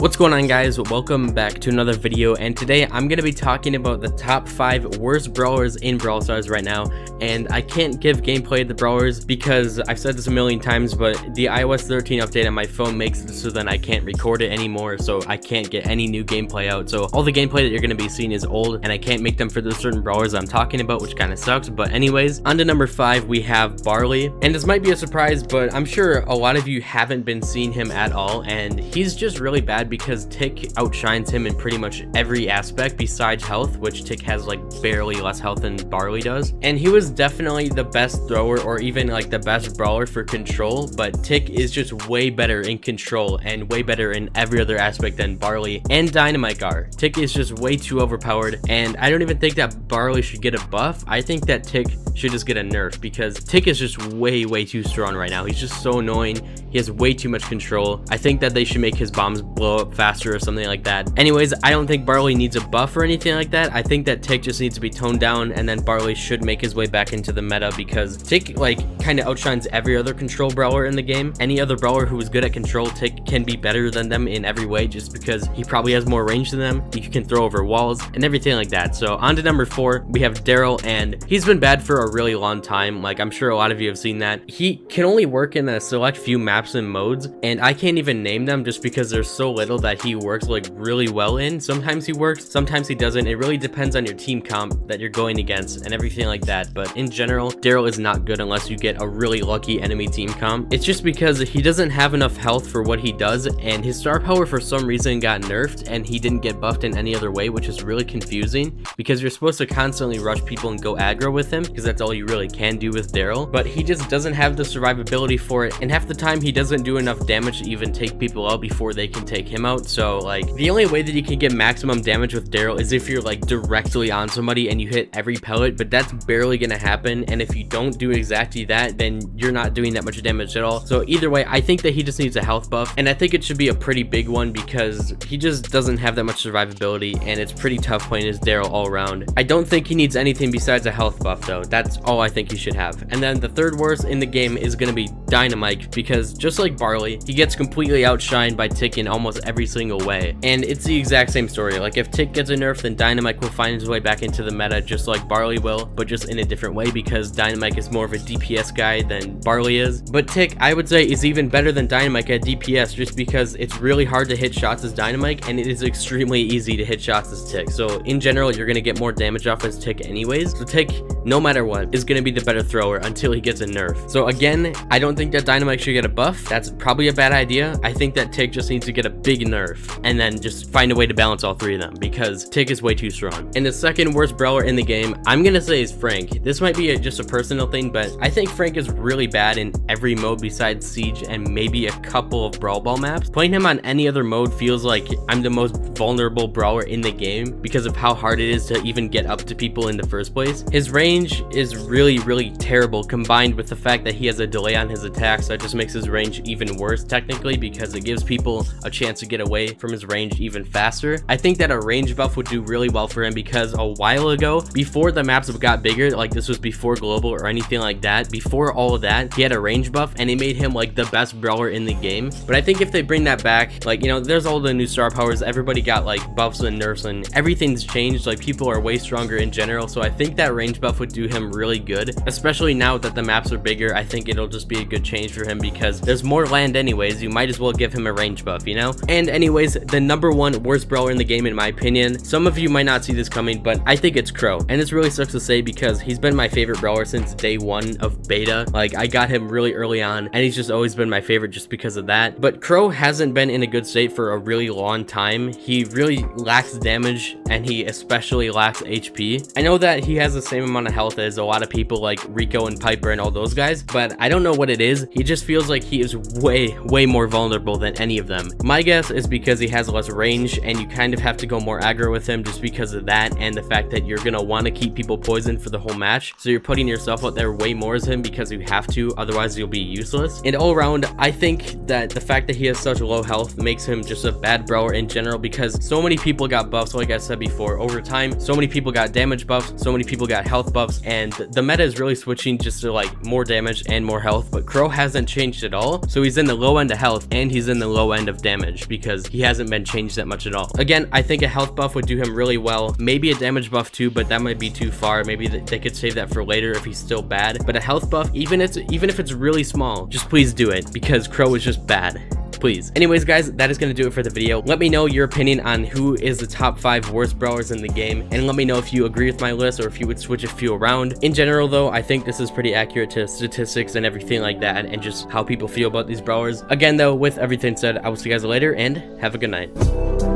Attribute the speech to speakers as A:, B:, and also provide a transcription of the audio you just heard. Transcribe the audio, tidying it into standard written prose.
A: What's going on, guys? Welcome back to another video, and today I'm going to be talking about the top 5 worst brawlers in Brawl Stars right now. And I can't give gameplay of the brawlers because I've said this a million times, but the iOS 13 update on my phone makes it so then I can't record it anymore, so I can't get any new gameplay out. So all the gameplay that you're going to be seeing is old, and I can't make them for the certain brawlers I'm talking about, which kind of sucks. But anyways, on to number 5, we have Barley. And this might be a surprise, but I'm sure a lot of you haven't been seeing him at all, and he's just really bad because Tick outshines him in pretty much every aspect besides health, which Tick has like barely less health than Barley does. And he was definitely the best thrower, or even like the best brawler for control, but Tick is just way better in control and way better in every other aspect than Barley and Dynamite are. Tick is just way too overpowered, and I don't even think that Barley should get a buff. I think that Tick should just get a nerf because Tick is just way too strong right now. He's just so annoying. He has way too much control. I think that they should make his bombs blow up faster or something like that. Anyways, I don't think Barley needs a buff or anything like that. I think that Tick just needs to be toned down, and then Barley should make his way back into the meta because Tick like kind of outshines every other control brawler in the game. Any other brawler who is good at control, Tick can be better than them in every way just because he probably has more range than them. He can throw over walls and everything like that. So on to number 4, we have Daryl, and he's been bad for a really long time. Like, I'm sure a lot of you have seen that. He can only work in a select few maps and modes, and I can't even name them just because there's so little that he works like really well in. Sometimes he works, sometimes he doesn't. It really depends on your team comp that you're going against and everything like that. But in general, Daryl is not good unless you get a really lucky enemy team comp. It's just because he doesn't have enough health for what he does, and his star power for some reason got nerfed and he didn't get buffed in any other way, which is really confusing because you're supposed to constantly rush people and go aggro with him because that's all you really can do with Daryl. But he just doesn't have the survivability for it, and half the time he doesn't do enough damage to even take people out before they can take him out. So like, the only way that you can get maximum damage with Daryl is if you're like directly on somebody and you hit every pellet, but that's barely gonna happen. And if you don't do exactly that, then you're not doing that much damage at all. So either way, I think that he just needs a health buff, and I think it should be a pretty big one because he just doesn't have that much survivability, and it's pretty tough playing as Daryl all around. I don't think he needs anything besides a health buff though. That's all I think he should have. And then the third worst in the game is gonna be Dynamite, because just like Barley, he gets completely outshined by Tick in almost every single way. And it's the exact same story. Like, if Tick gets a nerf, then Dynamite will find his way back into the meta just like Barley will, but just in a different way because Dynamite is more of a DPS guy than Barley is. But Tick, I would say, is even better than Dynamite at DPS just because it's really hard to hit shots as Dynamite, and it is extremely easy to hit shots as Tick. So in general, you're gonna get more damage off as Tick anyways. So Tick, no matter what, is gonna be the better thrower until he gets a nerf. So again, I don't think that Dynamite should get a buff. That's probably a bad idea. I think that Tick just needs to get a big nerf and then just find a way to balance all three of them because Tick is way too strong. And the second worst brawler in the game, I'm gonna say, is Frank. This might be just a personal thing, but I think Frank is really bad in every mode besides Siege and maybe a couple of Brawl Ball maps. Playing him on any other mode feels like I'm the most vulnerable brawler in the game because of how hard it is to even get up to people in the first place. His range is really terrible, combined with the fact that he has a delay on his attacks, so it just makes his range even worse technically because it gives people a chance to get away from his range even faster. I think that a range buff would do really well for him because a while ago, before the maps got bigger, like this was before global or anything like that, before all of that, he had a range buff and it made him like the best brawler in the game. But I think if they bring that back, like, you know, there's all the new star powers, everybody got like buffs and nerfs and everything's changed, like people are way stronger in general. So I think that range buff would do him really good, especially now that the maps are bigger. I think it'll just be a good change for him because there's more land anyways. You might as well give him a range buff, you know? And anyways, the number 1 worst brawler in the game in my opinion, some of you might not see this coming, but I think it's Crow. And this really sucks to say because he's been my favorite brawler since day 1 of beta. Like, I got him really early on and he's just always been my favorite just because of that. But Crow hasn't been in a good state for a really long time. He really lacks damage and he especially lacks HP. I know that he has the same amount of health as a lot of people like Rico and Piper and all those guys, but I don't know what it is. He just feels like he is way more vulnerable than any of them. My guess is because he has less range and you kind of have to go more aggro with him just because of that, and the fact that you're gonna want to keep people poisoned for the whole match, so you're putting yourself out there way more as him because you have to, otherwise you'll be useless. And all around, I think that the fact that he has such low health makes him just a bad brawler in general because so many people got buffs. Like I said before, over time so many people got damage buffs, so many people got health buffs, and the meta is really switching just to like more damage and more health. But Crow hasn't changed at all, so he's in the low end of health and he's in the low end of damage because he hasn't been changed that much at all. Again, I think a health buff would do him really well, maybe a damage buff too, but that might be too far. Maybe they could save that for later if he's still bad, but a health buff, even if it's really small, just please do it, because Crow is just bad. Please. Anyways, guys, that is going to do it for the video. Let me know your opinion on who is the top 5 worst brawlers in the game, and let me know if you agree with my list or if you would switch a few around. In general, though, I think this is pretty accurate to statistics and everything like that, and just how people feel about these brawlers. Again, though, with everything said, I will see you guys later, and have a good night.